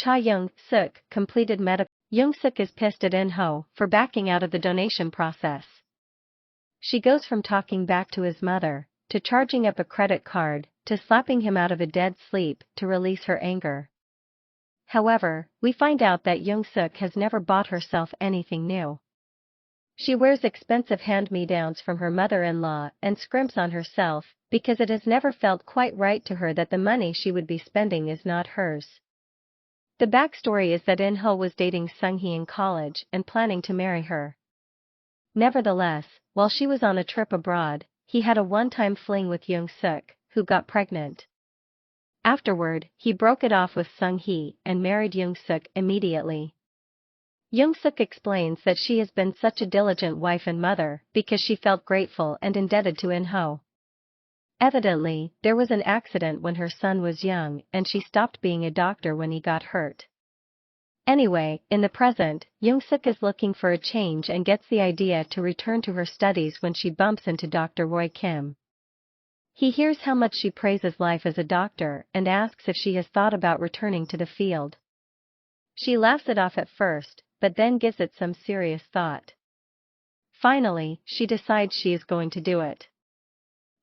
Jung Sook completed medical. Jung Sook is pissed at In Ho for backing out of the donation process. She goes from talking back to his mother, to charging up a credit card, to slapping him out of a dead sleep to release her anger. However, we find out that Jung Sook has never bought herself anything new. She wears expensive hand-me-downs from her mother-in-law and scrimps on herself because it has never felt quite right to her that the money she would be spending is not hers. The backstory is that In Ho was dating Sung Hee in college and planning to marry her. Nevertheless, while she was on a trip abroad, he had a one-time fling with Jung Sook, who got pregnant. Afterward, he broke it off with Sung Hee and married Jung Sook immediately. Jung Sook explains that she has been such a diligent wife and mother because she felt grateful and indebted to In Ho. Evidently, there was an accident when her son was young and she stopped being a doctor when he got hurt. Anyway, in the present, Jung Sook is looking for a change and gets the idea to return to her studies when she bumps into Dr. Roy Kim. He hears how much she praises life as a doctor and asks if she has thought about returning to the field. She laughs it off at first, but then gives it some serious thought. Finally, she decides she is going to do it.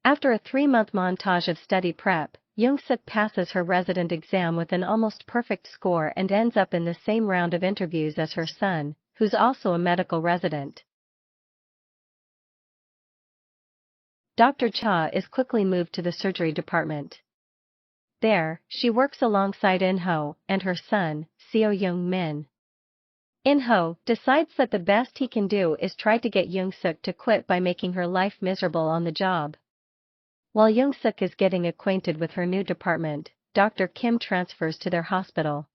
After a 3-month montage of study prep, Jung Sook passes her resident exam with an almost perfect score and ends up in the same round of interviews as her son, who's also a medical resident. Dr. Cha is quickly moved to the surgery department. There, she works alongside In Ho and her son, Seo Young Min. In Ho decides that the best he can do is try to get Jung Sook to quit by making her life miserable on the job. While Jung Sook is getting acquainted with her new department, Dr. Kim transfers to their hospital.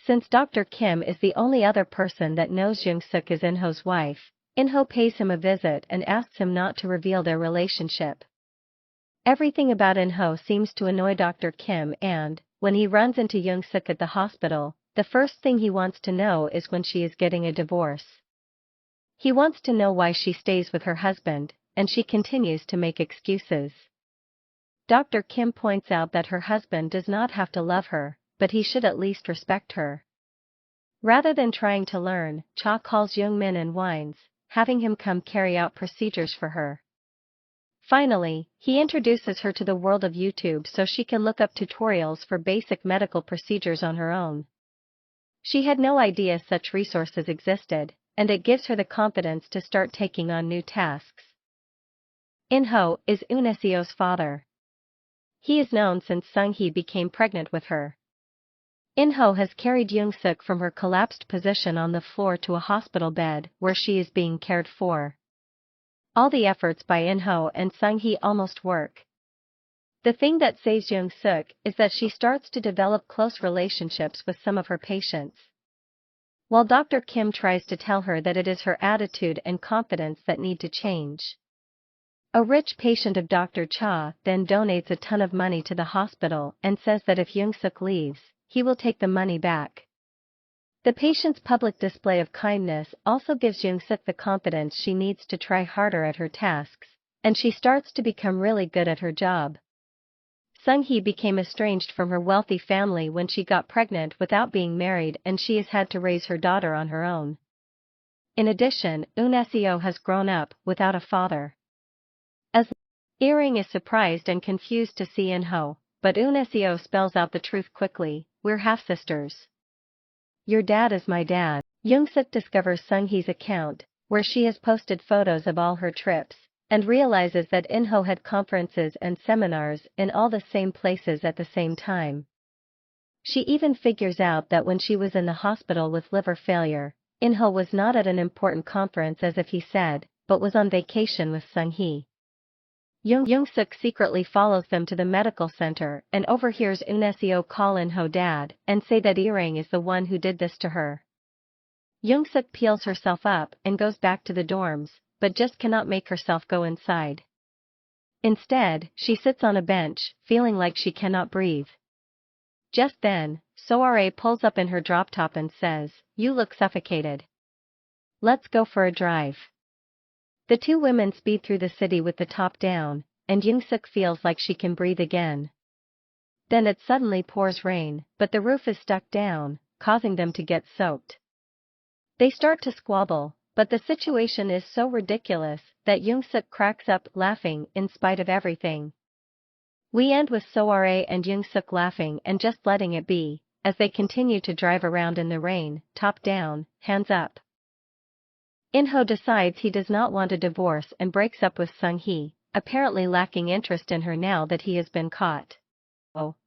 Since Dr. Kim is the only other person that knows Jung Sook is In Ho's wife, In Ho pays him a visit and asks him not to reveal their relationship. Everything about In Ho seems to annoy Dr. Kim and, when he runs into Jung Sook at the hospital, the first thing he wants to know is when she is getting a divorce. He wants to know why she stays with her husband, and she continues to make excuses. Dr. Kim points out that her husband does not have to love her, but he should at least respect her. Rather than trying to learn, Cha calls Jung Min and whines, having him come carry out procedures for her. Finally, he introduces her to the world of YouTube so she can look up tutorials for basic medical procedures on her own. She had no idea such resources existed, and it gives her the confidence to start taking on new tasks. In Ho is Seo's father. He is known since Sung Hee became pregnant with her. In Ho has carried Jung Sook from her collapsed position on the floor to a hospital bed where she is being cared for. All the efforts by In Ho and Sung Hee almost work. The thing that saves Jung Sook is that she starts to develop close relationships with some of her patients. While Dr. Kim tries to tell her that it is her attitude and confidence that need to change. A rich patient of Dr. Cha then donates a ton of money to the hospital and says that if Jung Sook leaves, he will take the money back. The patient's public display of kindness also gives Jung Sook the confidence she needs to try harder at her tasks, and she starts to become really good at her job. Sung Hee became estranged from her wealthy family when she got pregnant without being married, and she has had to raise her daughter on her own. In addition, Seo has grown up without a father. As Earring is surprised and confused to see In Ho, but Seo spells out the truth quickly: "We're half-sisters. Your dad is my dad." Jung Sook discovers Sung Hee's account, where she has posted photos of all her trips, and realizes that In Ho had conferences and seminars in all the same places at the same time. She even figures out that when she was in the hospital with liver failure, In Ho was not at an important conference as if he said, but was on vacation with Sung Hee. Jung Sook secretly follows them to the medical center and overhears Seo call In Ho dad and say that Earring is the one who did this to her. Jung Sook peels herself up and goes back to the dorms, but just cannot make herself go inside. Instead, she sits on a bench, feeling like she cannot breathe. Just then, Soare pulls up in her drop top and says, "You look suffocated. Let's go for a drive." The two women speed through the city with the top down, and Jung Sook feels like she can breathe again. Then it suddenly pours rain, but the roof is stuck down, causing them to get soaked. They start to squabble, but the situation is so ridiculous that Jung Sook cracks up laughing in spite of everything. We end with Soare and Jung Sook laughing and just letting it be, as they continue to drive around in the rain, top down, hands up. In Ho decides he does not want a divorce and breaks up with Sung Hee, apparently lacking interest in her now that he has been caught.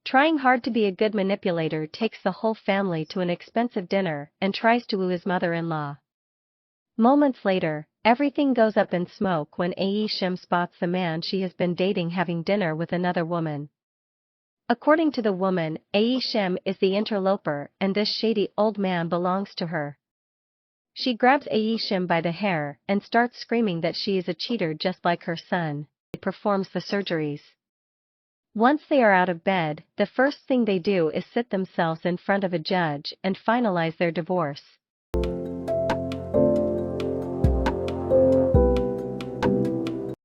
Trying hard to be a good manipulator, takes the whole family to an expensive dinner and tries to woo his mother-in-law. Moments later, everything goes up in smoke when Ae Shim spots the man she has been dating having dinner with another woman. According to the woman, Ae Shim is the interloper and this shady old man belongs to her. She grabs Ae Shim by the hair and starts screaming that she is a cheater just like her son. He performs the surgeries. Once they are out of bed, the first thing they do is sit themselves in front of a judge and finalize their divorce.